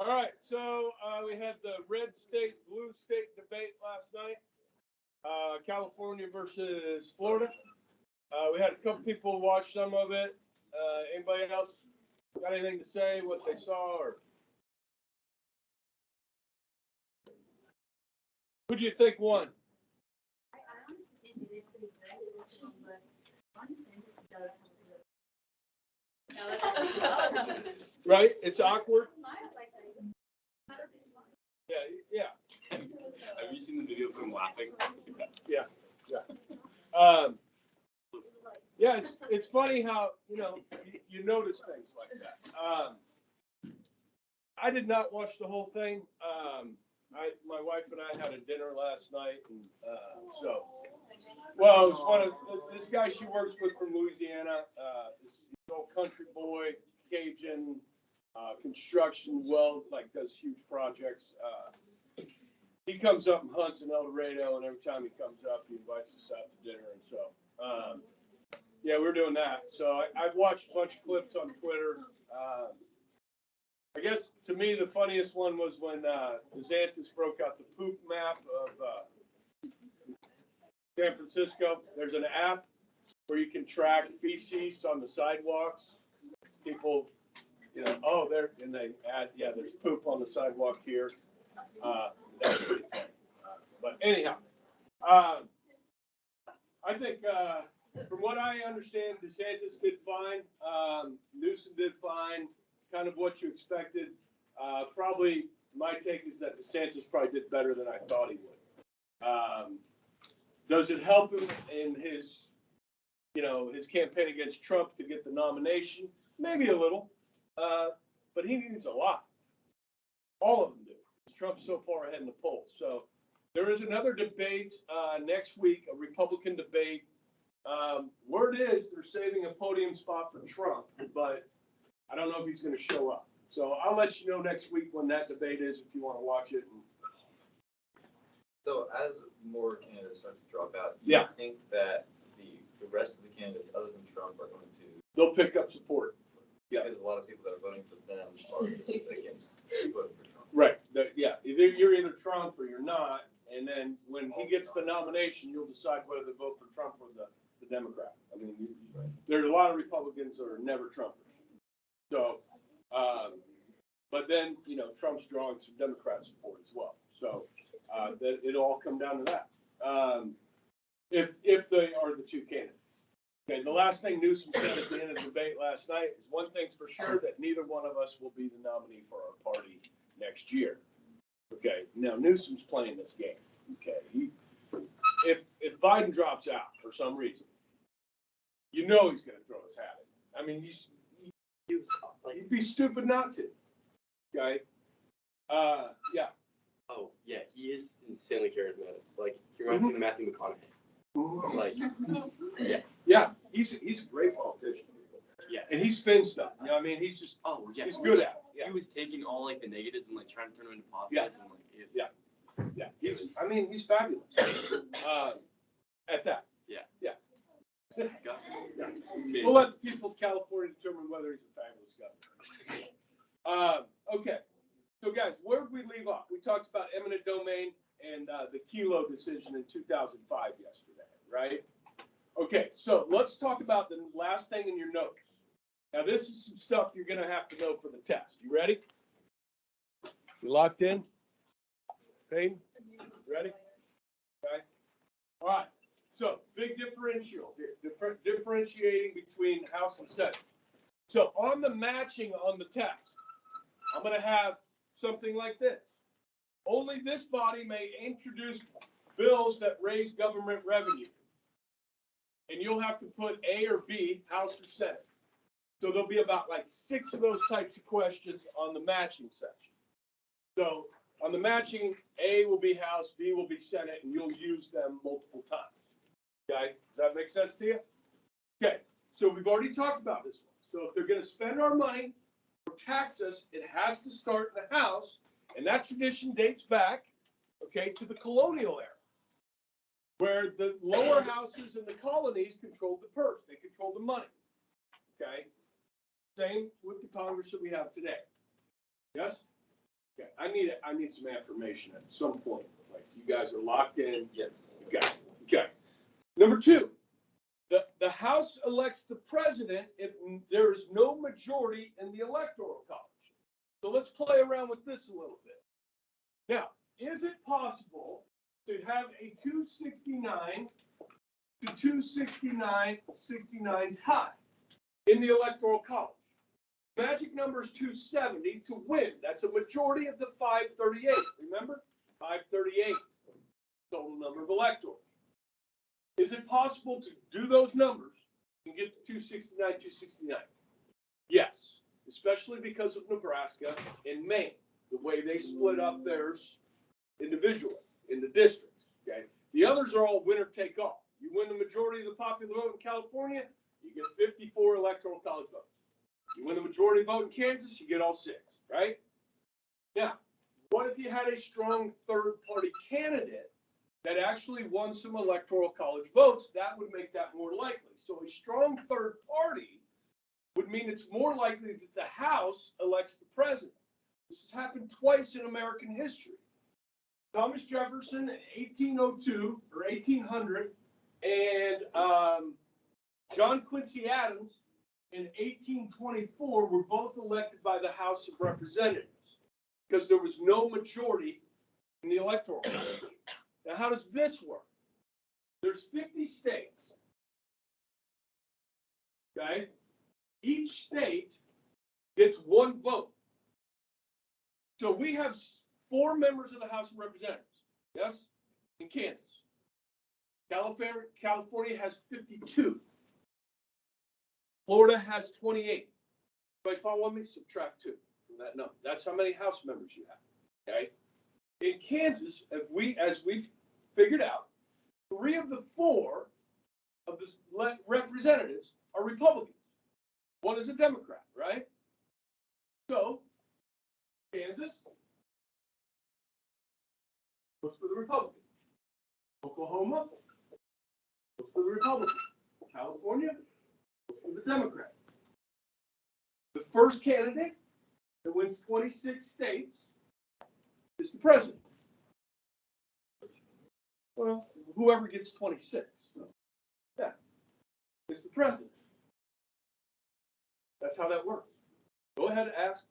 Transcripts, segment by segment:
All right, so we had the red state, blue state debate last night. California versus Florida. We had a couple people watch some of it. Anybody else got anything to say what they saw, or who do you think won? I honestly think it is pretty good, but honestly, this does have to Right? It's awkward. Yeah, yeah. Have you seen the video of him laughing? Yeah, yeah. Yeah, it's funny how, you notice things like that. I did not watch the whole thing. My wife and I had a dinner last night, and well, it was one of this guy she works with from Louisiana. This old country boy, Cajun, construction, does huge projects. He comes up and hunts in El Dorado, and every time he comes up, he invites us out to dinner, and so. Yeah, we're doing that. So I've watched a bunch of clips on Twitter. I guess to me the funniest one was when DeSantis broke out the poop map of San Francisco. There's an app where you can track feces on the sidewalks. People, and they add, there's poop on the sidewalk here. That's pretty funny. But anyhow, I think. From what I understand, DeSantis did fine. Newsom did fine. Kind of what you expected. Probably my take is that DeSantis probably did better than I thought he would. Does it help him in his campaign against Trump to get the nomination? Maybe a little, but he needs a lot. All of them do. Trump's so far ahead in the polls. So there is another debate next week, a Republican debate. Word is they're saving a podium spot for Trump, but I don't know if he's going to show up. So I'll let you know next week when that debate is if you want to watch it. So as more candidates start to drop out, do you think that the rest of the candidates other than Trump are going to? They'll pick up support. Yeah. Because a lot of people that are voting for them are just against voting for Trump. Right. You're either Trump or you're not. And then when he gets the nomination, you'll decide whether to vote for Trump or the Democrat. I mean, there's a lot of Republicans that are never Trumpers. So, but then, Trump's drawing some Democrat support as well. So that it'll all come down to that. If they are the two candidates. Okay, the last thing Newsom said at the end of the debate last night is one thing's for sure, that neither one of us will be the nominee for our party next year. Okay, now Newsom's playing this game. Okay, if Biden drops out for some reason, he's going to throw his hat in. I mean, he'd be stupid not to. Okay. Yeah. Oh yeah, he is insanely charismatic. Like he reminds me of Matthew McConaughey. Like, yeah, he's a great politician. Yeah, and he spins stuff. You know what I mean? He's just he's good at it. Yeah. He was taking all like the negatives and like trying to turn them into positives. Yeah. And like he's fabulous. At that. Yeah. We'll let the people of California determine whether he's a fabulous governor. Okay. So, guys, where did we leave off? We talked about eminent domain and the Kelo decision in 2005 yesterday, right? Okay, so let's talk about the last thing in your notes. Now, this is some stuff you're going to have to know for the test. You ready? You locked in? Payne? Ready? Okay. All right. So, big differential here. Differentiating between House and Senate. So, on the matching on the test, I'm going to have something like this. Only this body may introduce bills that raise government revenue. And you'll have to put A or B, House or Senate. So there'll be about 6 of those types of questions on the matching section. So on the matching, A will be House, B will be Senate, and you'll use them multiple times. Okay, does that make sense to you? Okay, so we've already talked about this one. So if they're going to spend our money or tax us, it has to start in the House, and that tradition dates back, to the colonial era, where the lower houses in the colonies controlled the purse. They controlled the money. Okay? Same with the Congress that we have today. Yes? Okay, I need some affirmation at some point, like you guys are locked in. Yes. Okay. Number two, the House elects the president if there is no majority in the electoral college. So let's play around with this a little bit. Now, is it possible to have a 269 to 269 tie in the electoral college? Magic number is 270 to win. That's a majority of the 538. Remember? 538, total number of electors. Is it possible to do those numbers and get to 269, 269? Yes, especially because of Nebraska and Maine, the way they split up theirs individually in the districts. Okay, the others are all winner take all. You win the majority of the popular vote in California, you get 54 electoral college votes. You win the majority vote in Kansas, you get all 6, right? Now, what if you had a strong third-party candidate that actually won some electoral college votes? That would make that more likely. So a strong third party would mean it's more likely that the House elects the president. This has happened twice in American history. Thomas Jefferson in 1802 or 1800 and John Quincy Adams in 1824 were both elected by the House of Representatives because there was no majority in the electoral college. Now, how does this work? There's 50 states. Okay? Each state gets one vote. So we have 4 members of the House of Representatives. Yes? In Kansas. California has 52. Florida has 28. Everybody follow me? Subtract 2 from that number. That's how many House members you have. Okay? In Kansas, as we've figured out, 3 of the 4 of the representatives are Republicans. 1 is a Democrat, right? So, Kansas goes for the Republican. Oklahoma goes for the Republican. California goes for the Democrat. The first candidate that wins 26 states is the president. Well, whoever gets 26, yeah, is the president. That's how that works. Go ahead and ask.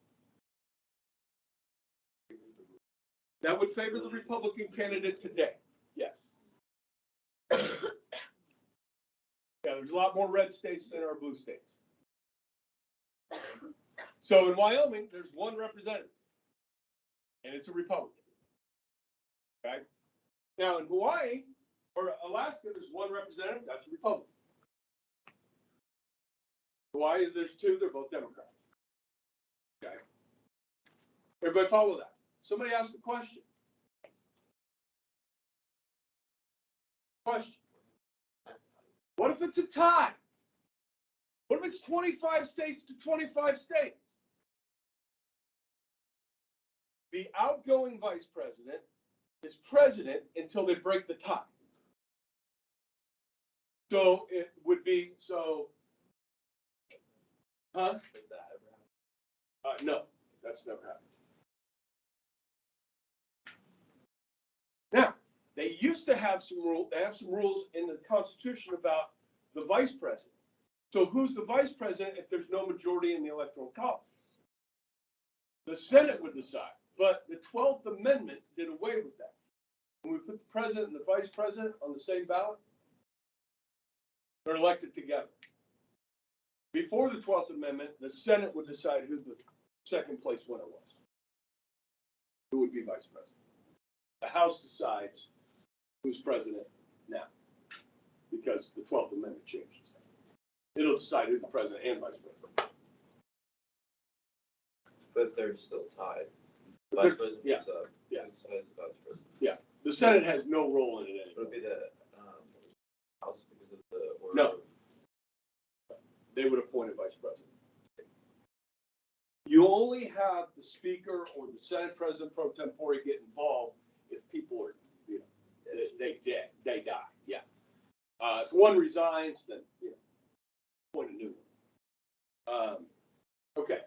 That would favor the Republican candidate today. Yes. Yeah, there's a lot more red states than there are blue states. So in Wyoming, there's 1 representative, and it's a Republican. Okay. Now in Hawaii or Alaska, there's 1 representative, that's a Republican. Hawaii, there's 2, they're both Democrats. Okay. Everybody follow that? Somebody asked the question. Question. What if it's a tie? What if it's 25 states to 25 states? The outgoing vice president is president until they break the tie. So it would be, huh? Does that ever happen? No, that's never happened. Now, they used to have some rules. They have some rules in the Constitution about the vice president. So who's the vice president if there's no majority in the electoral college? The Senate would decide. But the 12th Amendment did away with that. When we put the president and the vice president on the same ballot, they're elected together. Before the 12th Amendment, the Senate would decide who the second place winner was. Who would be vice president? The House decides who's president now, because the 12th Amendment changes that. It'll decide who the president and vice president. But they're still tied. But Vice president yeah, moves up. yeah. Decides the vice president. Yeah, the Senate has no role in it Would anymore. it be the House because of the order? No. They would appoint a vice president. You only have the speaker or the Senate president pro tempore get involved if people are, they die. Yeah. If one resigns, then appoint a new one. Okay.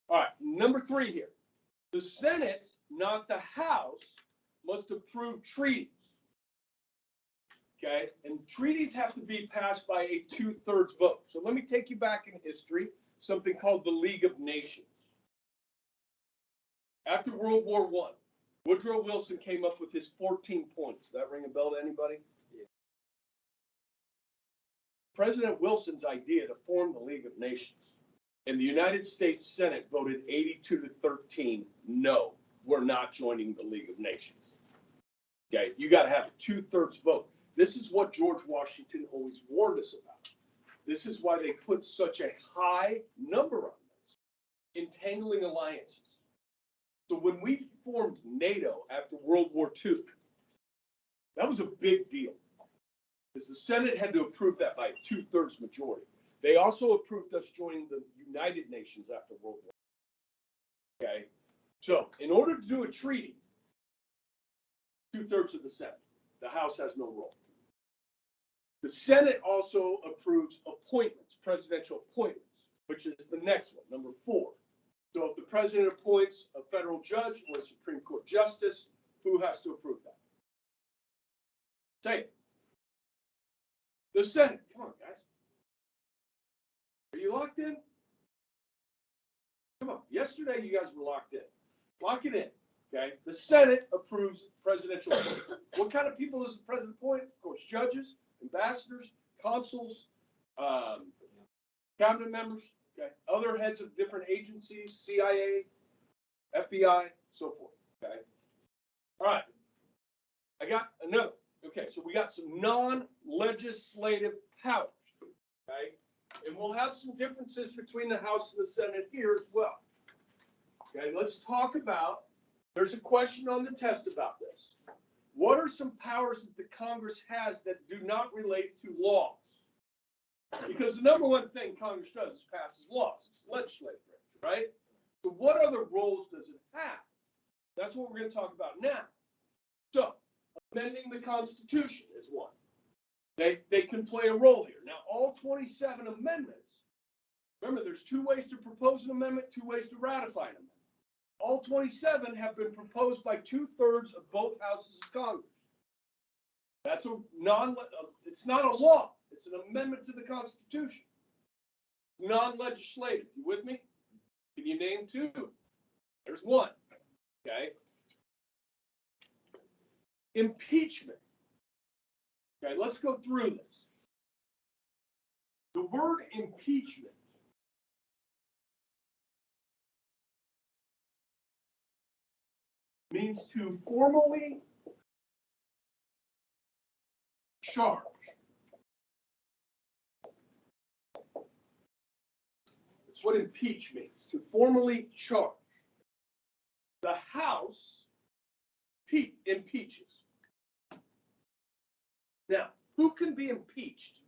All right. Number 3 here. The Senate, not the House, must approve treaties. Okay, and treaties have to be passed by a 2/3 vote. So let me take you back in history, something called the League of Nations. After World War I, Woodrow Wilson came up with his 14 points. Does that ring a bell to anybody? Yeah. President Wilson's idea to form the League of Nations, and the United States Senate voted 82-13, no, we're not joining the League of Nations. Okay, you got to have a 2/3 vote. This is what George Washington always warned us about. This is why they put such a high number on this, entangling alliances. So when we formed NATO after World War II, that was a big deal, because the Senate had to approve that by a 2/3 majority. They also approved us joining the United Nations after World War II. Okay, so in order to do a treaty, 2/3 of the Senate. The House has no role. The Senate also approves appointments, presidential appointments, which is the next one, number 4. So if the president appoints a federal judge or a Supreme Court justice, who has to approve that? Say it. The Senate. Come on, guys. Are you locked in? Come on. Yesterday, you guys were locked in. Lock it in. Okay. The Senate approves presidential appointments. What kind of people does the president appoint? Of course, judges, ambassadors, consuls, cabinet members, okay, other heads of different agencies, CIA, FBI, so forth. Okay. All right. I got another. Okay, so we got some non-legislative powers. Okay, and we'll have some differences between the House and the Senate here as well. Okay, let's talk about. There's a question on the test about this. What are some powers that the Congress has that do not relate to laws? Because the number one thing Congress does is passes laws. It's legislative branch, right? So what other roles does it have? That's what we're going to talk about now. So amending the Constitution is one. They can play a role here. Now, all 27 amendments, remember, there's 2 ways to propose an amendment, 2 ways to ratify an amendment. All 27 have been proposed by 2/3 of both houses of Congress. That's it's not a law. It's an amendment to the Constitution. Non-legislative. You with me? Can you name 2? There's one. Okay. Impeachment. Okay, let's go through this. The word impeachment means to formally charge. That's what impeach means, to formally charge. The House impeaches. Now, who can be impeached?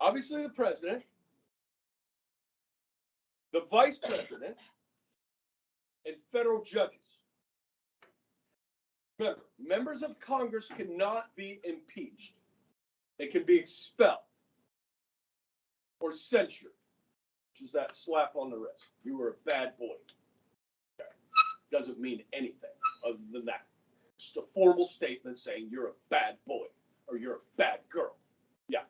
Obviously, the president, the vice president, and federal judges. Remember, members of Congress cannot be impeached. They can be expelled or censured, which is that slap on the wrist. You were a bad boy. Okay. Doesn't mean anything other than that. Just a formal statement saying you're a bad boy or you're a bad girl. Yeah.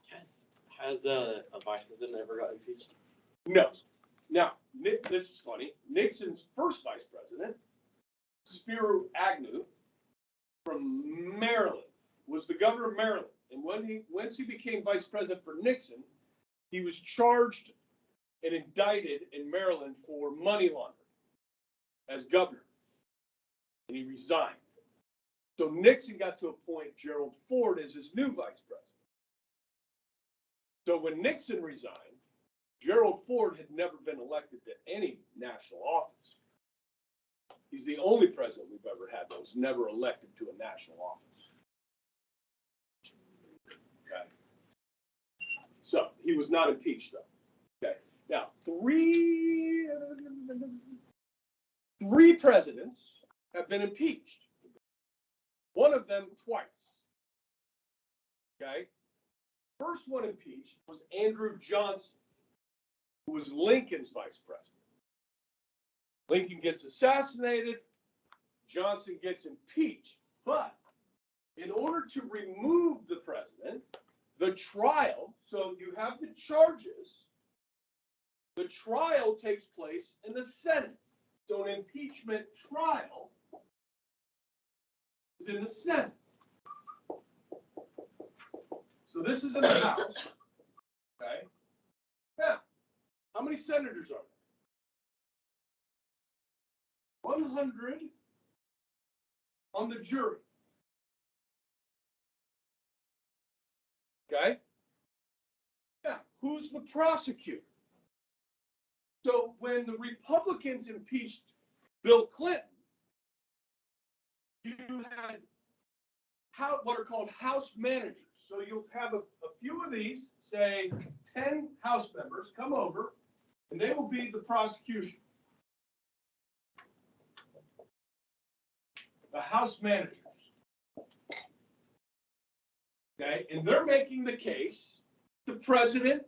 Has a vice president ever got impeached? No. Now, this is funny. Nixon's first vice president, Spiro Agnew, from Maryland, was the governor of Maryland. And once he became vice president for Nixon, he was charged and indicted in Maryland for money laundering as governor. And he resigned. So Nixon got to appoint Gerald Ford as his new vice president. So when Nixon resigned, Gerald Ford had never been elected to any national office. He's the only president we've ever had that was never elected to a national office. Okay. So he was not impeached, though. Okay. Now, three presidents have been impeached. One of them twice. Okay. First one impeached was Andrew Johnson, who was Lincoln's vice president. Lincoln gets assassinated. Johnson gets impeached. But in order to remove the president, the trial, so you have the charges, the trial takes place in the Senate. So an impeachment trial is in the Senate. So this is in the House. Okay. Now, how many senators are there? 100 on the jury. Okay. Now, who's the prosecutor? So when the Republicans impeached Bill Clinton, you had what are called House managers. So you'll have a few of these, say 10 House members, come over, and they will be the prosecution. The House managers. Okay, and they're making the case the president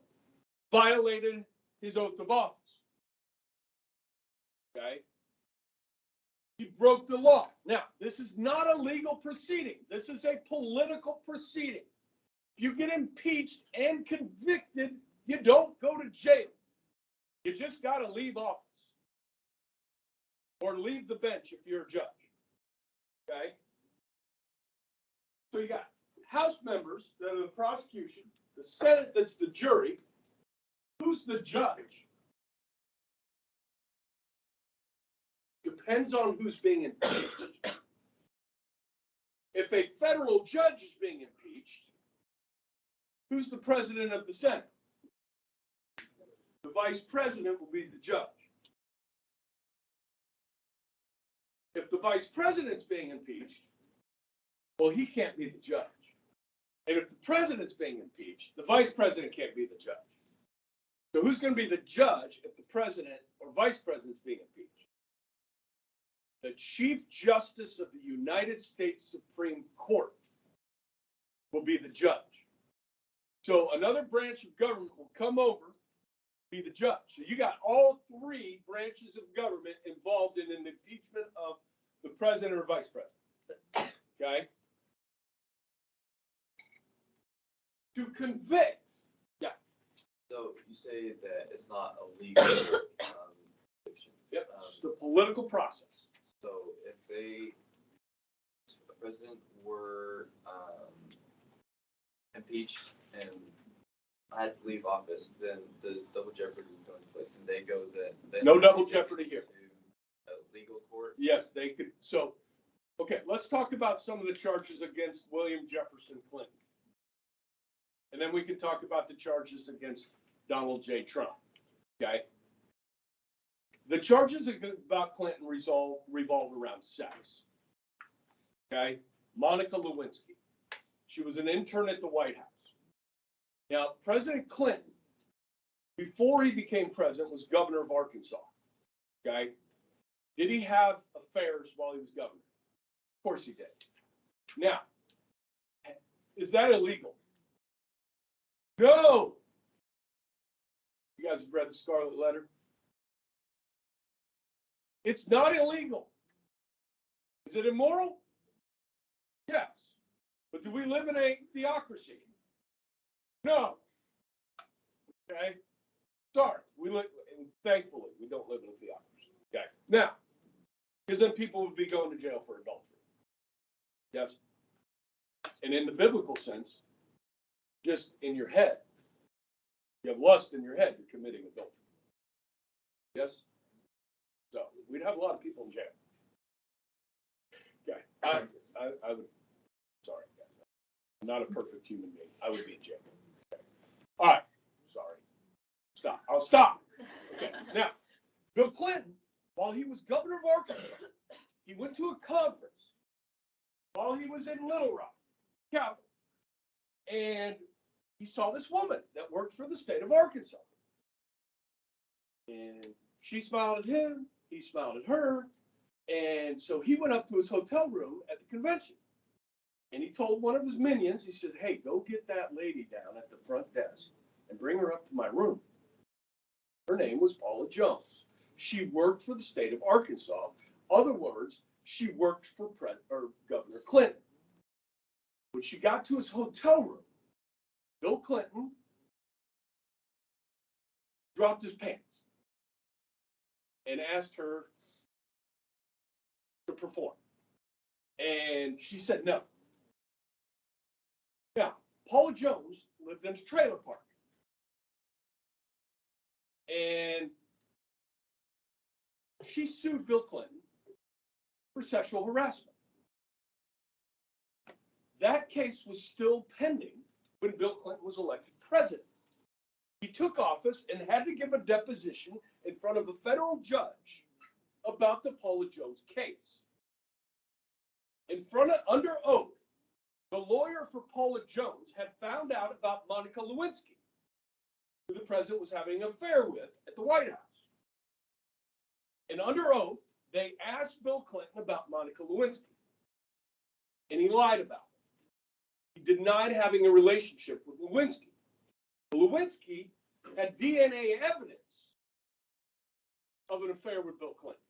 violated his oath of office. Okay. He broke the law. Now, this is not a legal proceeding. This is a political proceeding. If you get impeached and convicted, you don't go to jail. You just got to leave office or leave the bench if you're a judge. Okay? So you got House members that are the prosecution, the Senate that's the jury. Who's the judge? Depends on who's being impeached. If a federal judge is being impeached, who's the president of the Senate? The vice president will be the judge. If the vice president's being impeached, well, he can't be the judge. And if the president's being impeached, the vice president can't be the judge. So who's going to be the judge if the president or vice president's being impeached? The Chief Justice of the United States Supreme Court will be the judge. So another branch of government will come over, be the judge. So you got all three branches of government involved in an impeachment of the president or vice president. Okay? To convict. Yeah. So you say that it's not a legal conviction. Yep. It's the political process. So if the president were impeached and I had to leave office, then does double jeopardy go into place? Can they go then? No double jeopardy here. To a legal court? Yes, they could. So, okay, let's talk about some of the charges against William Jefferson Clinton. And then we can talk about the charges against Donald J. Trump. Okay? The charges about Clinton revolve around sex. Okay? Monica Lewinsky. She was an intern at the White House. Now, President Clinton, before he became president, was governor of Arkansas. Okay? Did he have affairs while he was governor? Of course he did. Now, is that illegal? No! You guys have read the Scarlet Letter? It's not illegal. Is it immoral? Yes. But do we live in a theocracy? No. Okay? Sorry. And thankfully, we don't live in a theocracy. Okay? Now, because then people would be going to jail for adultery. Yes? And in the biblical sense, just in your head, you have lust in your head, you're committing adultery. Yes? So we'd have a lot of people in jail. Okay. I would, sorry, guys. I'm not a perfect human being. I would be in jail. Okay. All right. Sorry. Stop. I'll stop. Okay. Now, Bill Clinton, while he was governor of Arkansas, he went to a conference while he was in Little Rock, Capital, and he saw this woman that worked for the state of Arkansas. And she smiled at him, he smiled at her, and so he went up to his hotel room at the convention. And he told one of his minions, he said, hey, go get that lady down at the front desk and bring her up to my room. Her name was Paula Jones. she worked for the state of Arkansas. Other words, she worked for Governor Clinton. When she got to his hotel room, Bill Clinton dropped his pants and asked her to perform. And she said no. Now, Paula Jones lived in his trailer park. And she sued Bill Clinton for sexual harassment. That case was still pending when Bill Clinton was elected president. He took office and had to give a deposition in front of a federal judge about the Paula Jones case. Under oath, the lawyer for Paula Jones had found out about Monica Lewinsky, who the president was having an affair with at the White House. And under oath, they asked Bill Clinton about Monica Lewinsky. And he lied about it. He denied having a relationship with Lewinsky. Lewinsky had DNA evidence of an affair with Bill Clinton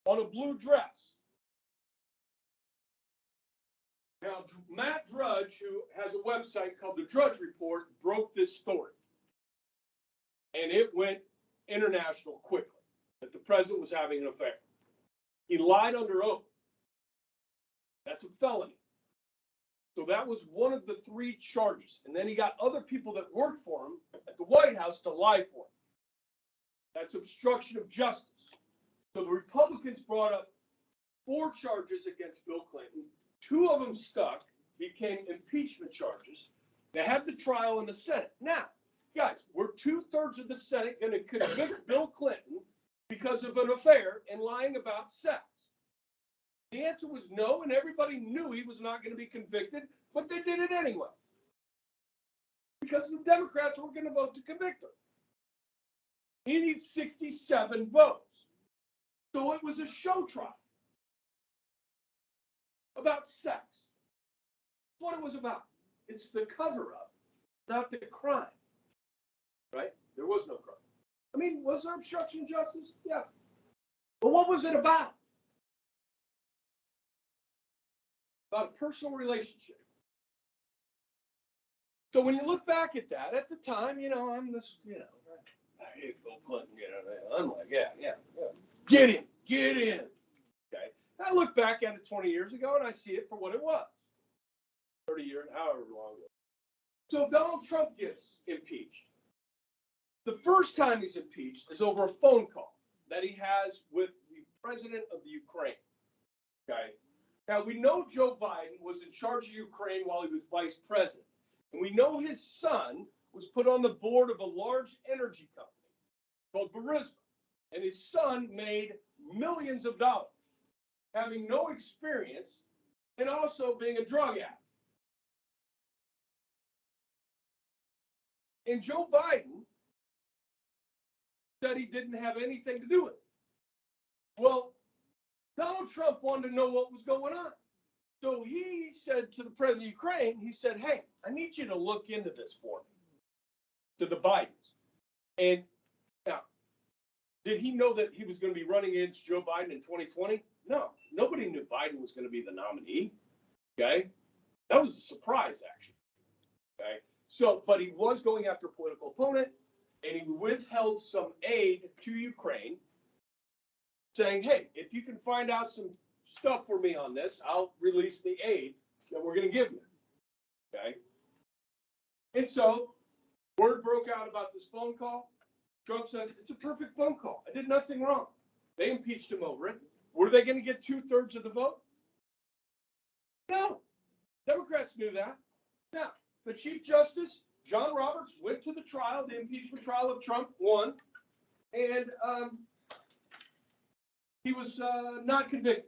on a blue dress. Now, Matt Drudge, who has a website called The Drudge Report, broke this story. And it went international quickly, that the president was having an affair. He lied under oath. That's a felony. So that was one of the 3 charges. And then he got other people that worked for him at the White House to lie for him. That's obstruction of justice. So the Republicans brought up 4 charges against Bill Clinton. 2 of them stuck, became impeachment charges. They had the trial in the Senate. Now, guys, were 2/3 of the Senate going to convict Bill Clinton because of an affair and lying about sex? The answer was no, and everybody knew he was not going to be convicted, but they did it anyway. Because the Democrats were going to vote to convict him. He needs 67 votes. So it was a show trial about sex. That's what it was about. It's the cover-up, not the crime. Right? There was no crime. I mean, was there obstruction of justice? Yeah. But what was it about? About a personal relationship. So when you look back at that, at the time, I'm this, I hate Bill Clinton, I'm like, yeah. Get in. Okay. I look back at it 20 years ago and I see it for what it was. 30 years, however long ago. So Donald Trump gets impeached. The first time he's impeached is over a phone call that he has with the president of the Ukraine. Okay. Now, we know Joe Biden was in charge of Ukraine while he was vice president. And we know his son was put on the board of a large energy company called Burisma. And his son made millions of dollars, having no experience and also being a drug addict. And Joe Biden said he didn't have anything to do with it. Well, Donald Trump wanted to know what was going on. So he said to the president of Ukraine, he said, hey, I need you to look into this for me, to the Bidens. And now, did he know that he was going to be running against Joe Biden in 2020? No, nobody knew Biden was going to be the nominee. Okay. That was a surprise, actually. Okay. So, but he was going after a political opponent, and he withheld some aid to Ukraine, saying, hey, if you can find out some stuff for me on this, I'll release the aid that we're going to give you. Okay. And so word broke out about this phone call. Trump says, it's a perfect phone call. I did nothing wrong. They impeached him over it. Were they going to get 2/3 of the vote? No. Democrats knew that. Now, the Chief Justice, John Roberts, went to the trial, the impeachment trial of Trump, won, and he was not convicted.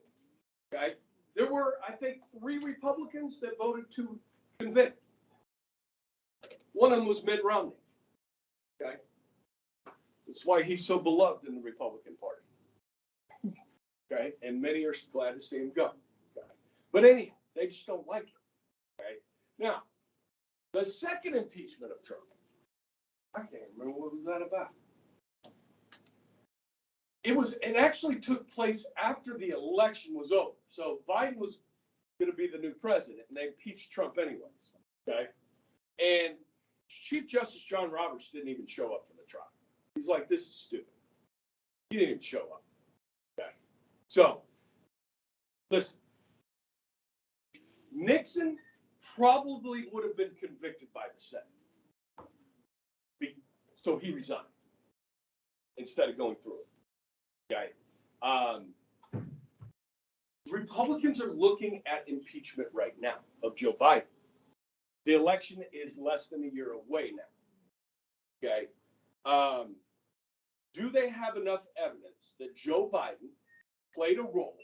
Okay? There were, I think, 3 Republicans that voted to convict. One of them was Mitt Romney. Okay? That's why he's so beloved in the Republican Party. Okay? And many are glad to see him go. Okay? But anyhow, they just don't like him. Okay? Now, the second impeachment of Trump, I can't remember what was that about. it actually took place after the election was over. So Biden was going to be the new president, and they impeached Trump anyways. Okay. And Chief Justice John Roberts didn't even show up for the trial. He's like, this is stupid. He didn't even show up. Okay. So, listen, Nixon probably would have been convicted by the Senate. So he resigned instead of going through it. Okay. Republicans are looking at impeachment right now of Joe Biden. The election is less than a year away now. Okay. Do they have enough evidence that Joe Biden played a role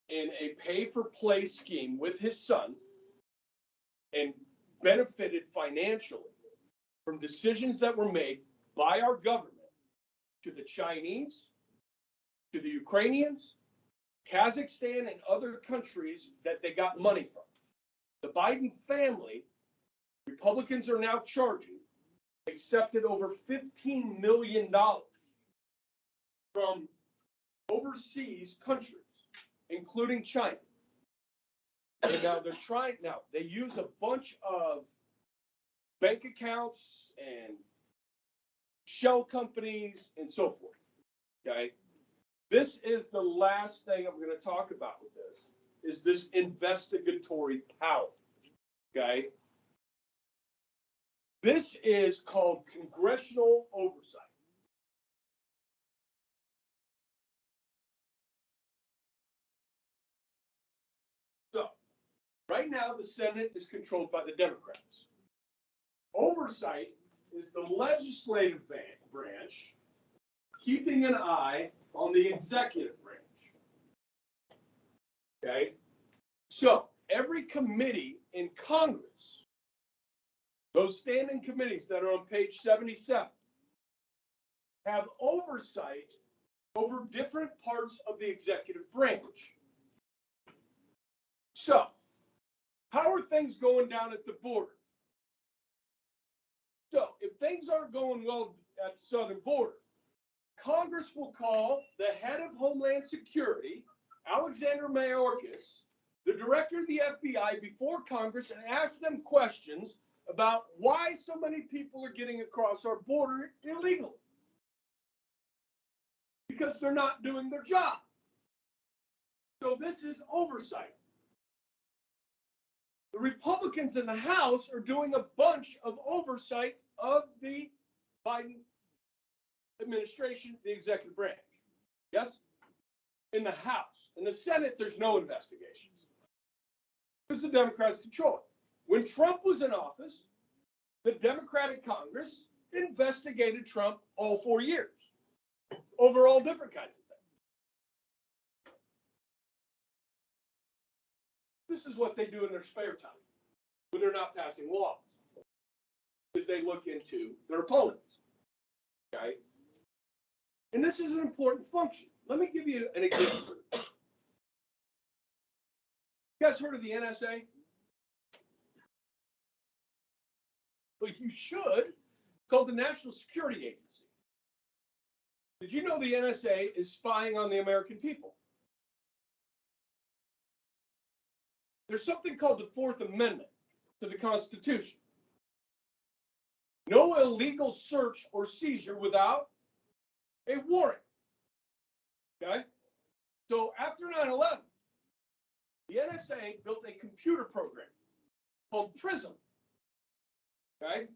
in a pay-for-play scheme with his son and benefited financially from decisions that were made by our government to the Chinese, to the Ukrainians, Kazakhstan, and other countries that they got money from? The Biden family, Republicans are now charging, accepted over $15 million from overseas countries, including China. And now they use a bunch of bank accounts and shell companies and so forth. Okay. This is the last thing I'm going to talk about with this, is this investigatory power. Okay. This is called congressional oversight. So, right now the Senate is controlled by the Democrats. Oversight is the legislative branch keeping an eye on the executive branch. Okay? So, every committee in Congress, those standing committees that are on page 77, have oversight over different parts of the executive branch. So, how are things going down at the border? So, if things aren't going well at the southern border, Congress will call the head of Homeland Security, Alexander Mayorkas, the director of the FBI, before Congress and ask them questions about why so many people are getting across our border illegally. Because they're not doing their job. So this is oversight. The Republicans in the House are doing a bunch of oversight of the Biden administration, the executive branch. Yes? In the House. In the Senate, there's no investigations, because the Democrats control it. When Trump was in office, the Democratic Congress investigated Trump all 4 years over all different kinds of things. This is what they do in their spare time when they're not passing laws, is they look into their opponents. Okay? And this is an important function. Let me give you an example. You guys heard of the NSA? Well, you should. It's called the National Security Agency. Did you know the NSA is spying on the American people? There's something called the Fourth Amendment to the Constitution. No illegal search or seizure without a warrant. Okay? So after 9/11, the NSA built a computer program called PRISM. Okay?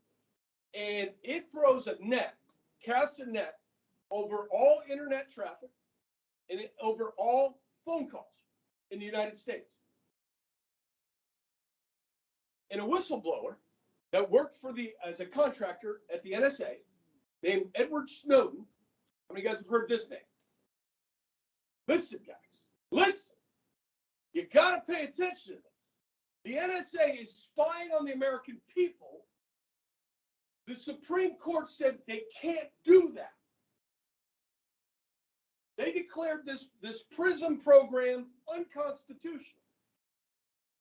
And it throws a net, casts a net over all internet traffic and over all phone calls in the United States. And a whistleblower that worked as a contractor at the NSA named Edward Snowden. How many of you guys have heard this name? Listen, guys, listen. You got to pay attention to this. The NSA is spying on the American people. The Supreme Court said they can't do that. They declared this PRISM program unconstitutional.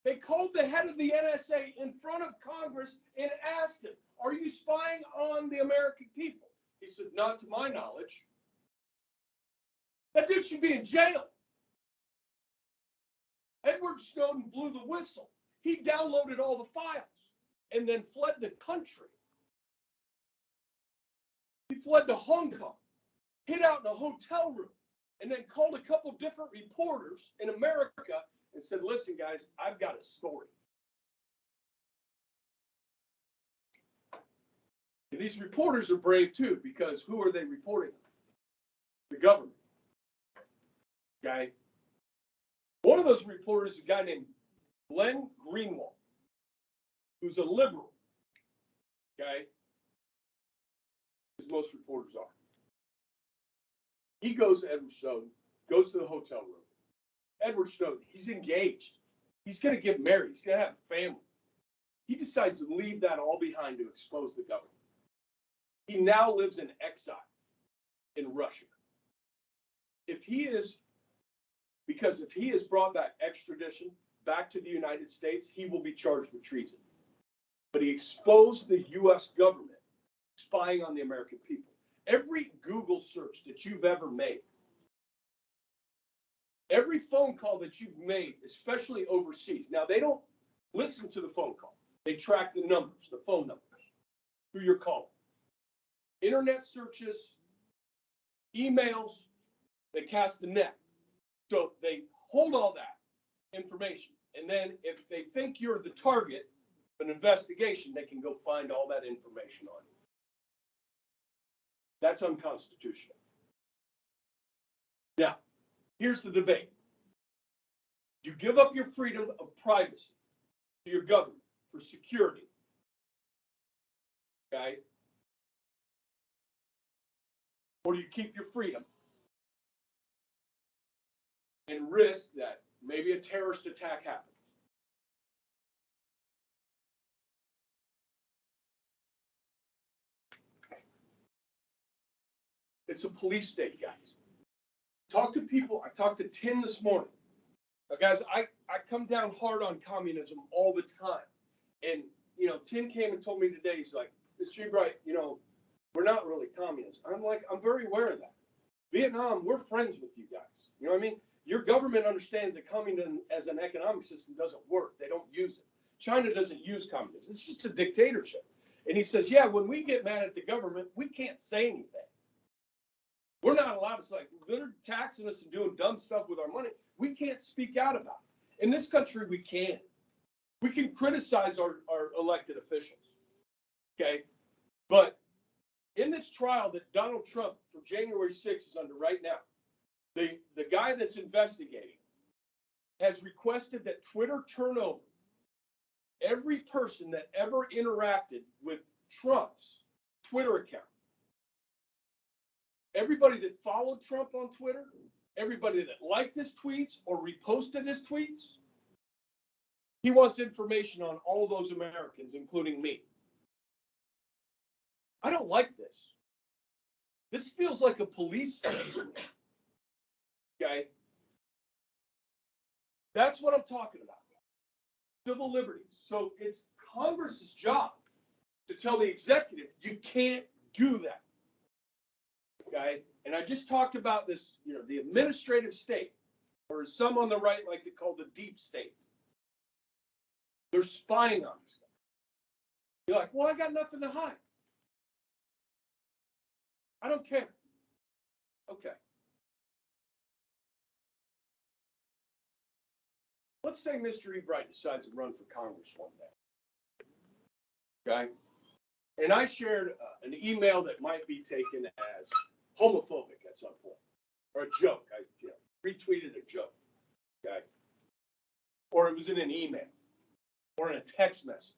They called the head of the NSA in front of Congress and asked him, are you spying on the American people? He said, not to my knowledge. That dude should be in jail. Edward Snowden blew the whistle. He downloaded all the files and then fled the country. He fled to Hong Kong, hid out in a hotel room, and then called a couple different reporters in America and said, listen, guys, I've got a story. And these reporters are brave too, because who are they reporting on? The government. Okay? One of those reporters is a guy named Glenn Greenwald, who's a liberal. Okay? As most reporters are. He goes to Edward Snowden, goes to the hotel room. Edward Snowden, he's engaged. He's going to get married. He's going to have a family. He decides to leave that all behind to expose the government. He now lives in exile in Russia. If he is brought back extradition back to the United States, he will be charged with treason. But he exposed the U.S. government spying on the American people. Every Google search that you've ever made, every phone call that you've made, especially overseas. Now, they don't listen to the phone call. They track the numbers, the phone numbers, who you're calling. Internet searches, emails, they cast the net. So they hold all that information. And then if they think you're the target of an investigation, they can go find all that information on you. That's unconstitutional. Now, here's the debate. You give up your freedom of privacy to your government for security. Okay? Or do you keep your freedom and risk that maybe a terrorist attack happens? It's a police state, guys. Talk to people. I talked to Tim this morning. Now, guys, I come down hard on communism all the time. And, Tim came and told me today, he's like, Mr. Ebright, we're not really communists. I'm like, I'm very aware of that. Vietnam, we're friends with you guys. You know what I mean? Your government understands that communism as an economic system doesn't work. They don't use it. China doesn't use communism. It's just a dictatorship. And he says, yeah, when we get mad at the government, we can't say anything. We're not allowed to say, they're taxing us and doing dumb stuff with our money. We can't speak out about it. In this country, we can. We can criticize our elected officials. Okay? But in this trial that Donald Trump for January 6th is under right now, the guy that's investigating has requested that Twitter turn over every person that ever interacted with Trump's Twitter account. Everybody that followed Trump on Twitter, everybody that liked his tweets or reposted his tweets, he wants information on all those Americans, including me. I don't like this. This feels like a police state to me. Okay? That's what I'm talking about. Civil liberties. So it's Congress's job to tell the executive, you can't do that. Okay? And I just talked about this, the administrative state, or as some on the right like to call the deep state. They're spying on us. You're like, well, I got nothing to hide. I don't care. Okay. Let's say Mr. Ebright decides to run for Congress one day. Okay? And I shared an email that might be taken as homophobic at some point, or a joke. I retweeted a joke. Okay? Or it was in an email, or in a text message.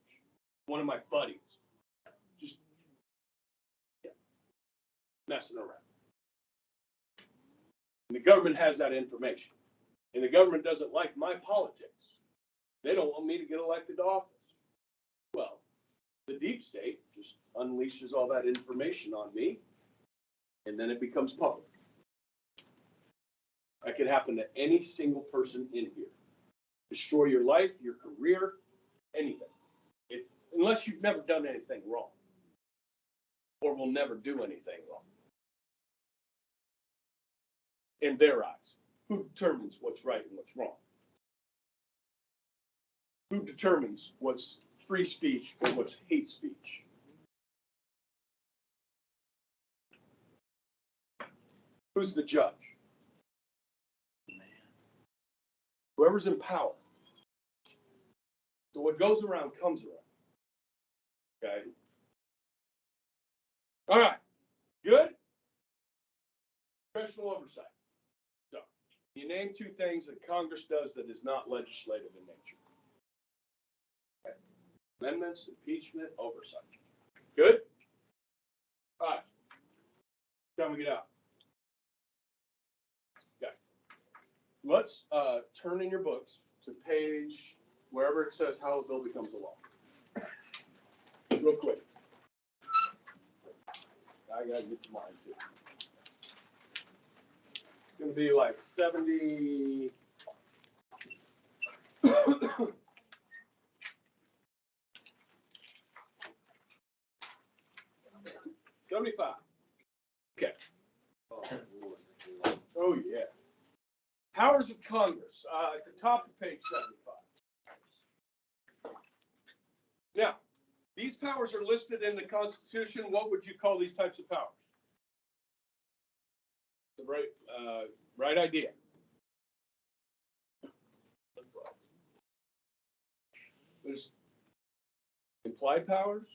One of my buddies. Just messing around. And the government has that information. And the government doesn't like my politics. They don't want me to get elected to office. Well, the deep state just unleashes all that information on me, and then it becomes public. That could happen to any single person in here. Destroy your life, your career, anything. Unless you've never done anything wrong. Or will never do anything wrong. in their eyes? Who determines what's right and what's wrong? Who determines what's free speech and what's hate speech? Who's the judge? Whoever's in power. So what goes around comes around. Okay? All right. Good? Congressional oversight. So, you name two things that Congress does that is not legislative in nature. Okay. Amendments, impeachment, oversight. Good? All right. Time we get out. Okay. Let's turn in your books to page, wherever it says how a bill becomes a law. Real quick. I gotta get to mine too. It's gonna be like 70. 75. Okay. Oh yeah. Powers of Congress, at the top of page 75. Now, these powers are listed in the Constitution. What would you call these types of powers? The right idea. There's implied powers,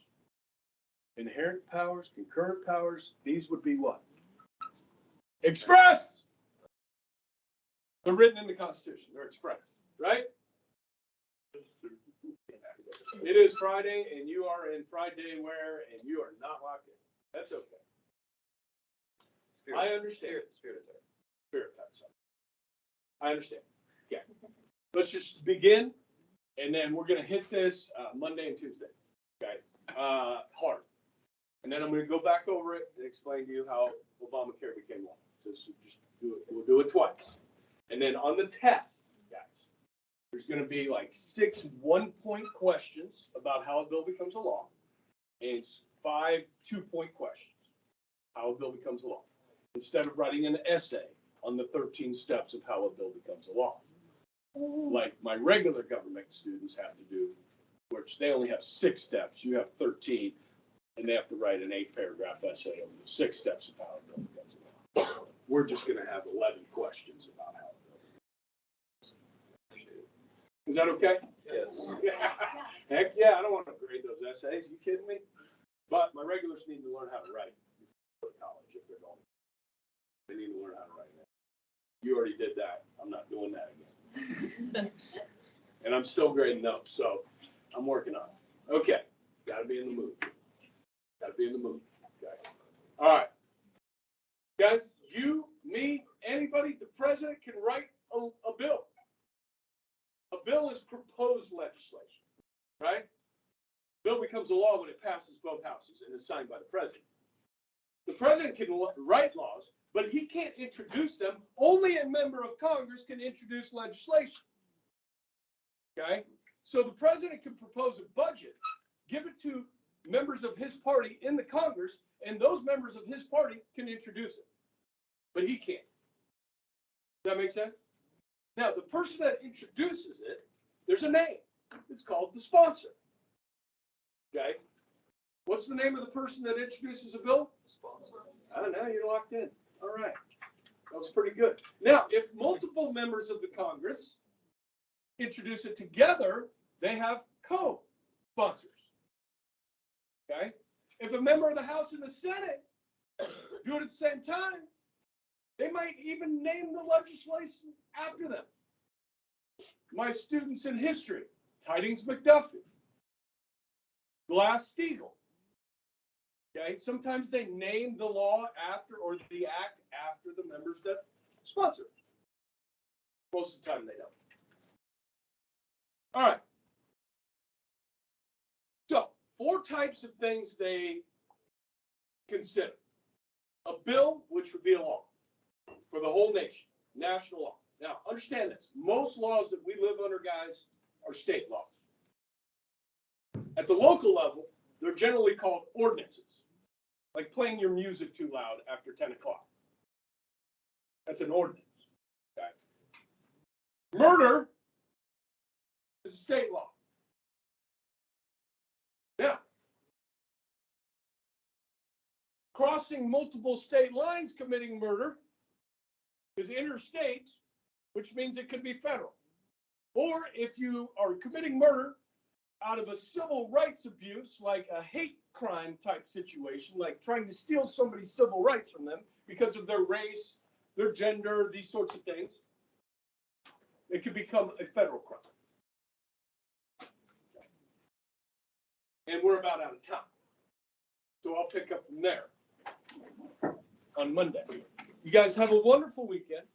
inherent powers, concurrent powers. These would be what? Expressed. They're written in the Constitution. They're expressed, right? It is Friday, and you are in Friday wear, and you are not locked in. That's okay. I understand. Spirit time. Spirit time, sorry. I understand. Yeah. Let's just begin, and then we're going to hit this Monday and Tuesday. Okay. Hard. And then I'm going to go back over it and explain to you how Obamacare became law. So just do it. We'll do it twice. And then on the test, guys, there's going to be like 6 one-point questions about how a bill becomes a law, and 5 two-point questions, how a bill becomes a law, instead of writing an essay on the 13 steps of how a bill becomes a law, like my regular government students have to do, which they only have 6 steps. You have 13, and they have to write an 8-paragraph essay on the 6 steps of how a bill becomes a law. We're just going to have 11 questions about how a bill becomes a law. Is that okay? Yes. Heck yeah, I don't want to grade those essays. You kidding me? But my regulars need to learn how to write before college if they're going. They need to learn how to write that. You already did that. I'm not doing that again. And I'm still grading up, so I'm working on it. Okay. Got to be in the mood. Got to be in the mood. Okay. All right. Guys, you, me, anybody, the president can write a bill. A bill is proposed legislation, right? Bill becomes a law when it passes both houses and is signed by the president. The president can write laws, but he can't introduce them. Only a member of Congress can introduce legislation. Okay? So the president can propose a budget, give it to members of his party in the Congress, and those members of his party can introduce it. But he can't. Does that make sense? Now, the person that introduces it, there's a name. It's called the sponsor. Okay? What's the name of the person that introduces a bill? Sponsor. I don't know. You're locked in. All right. That was pretty good. Now, if multiple members of the Congress introduce it together, they have co-sponsors. Okay? If a member of the House and the Senate do it at the same time, they might even name the legislation after them. My students in history, Tidings McDuffie, Glass-Steagall. Okay, sometimes they name the law after or the act after the members that sponsor it. Most of the time they don't. All right. So, 4 types of things they consider. A bill, which would be a law for the whole nation, national law. Now, understand this. Most laws that we live under, guys, are state laws. At the local level, they're generally called ordinances, like playing your music too loud after 10 o'clock. That's an ordinance. Okay. Murder is a state law. Now, crossing multiple state lines committing murder is interstate, which means it could be federal. Or if you are committing murder out of a civil rights abuse, like a hate crime type situation, like trying to steal somebody's civil rights from them because of their race, their gender, these sorts of things, it could become a federal crime. And we're about out of time. So I'll pick up from there on Monday. You guys have a wonderful weekend.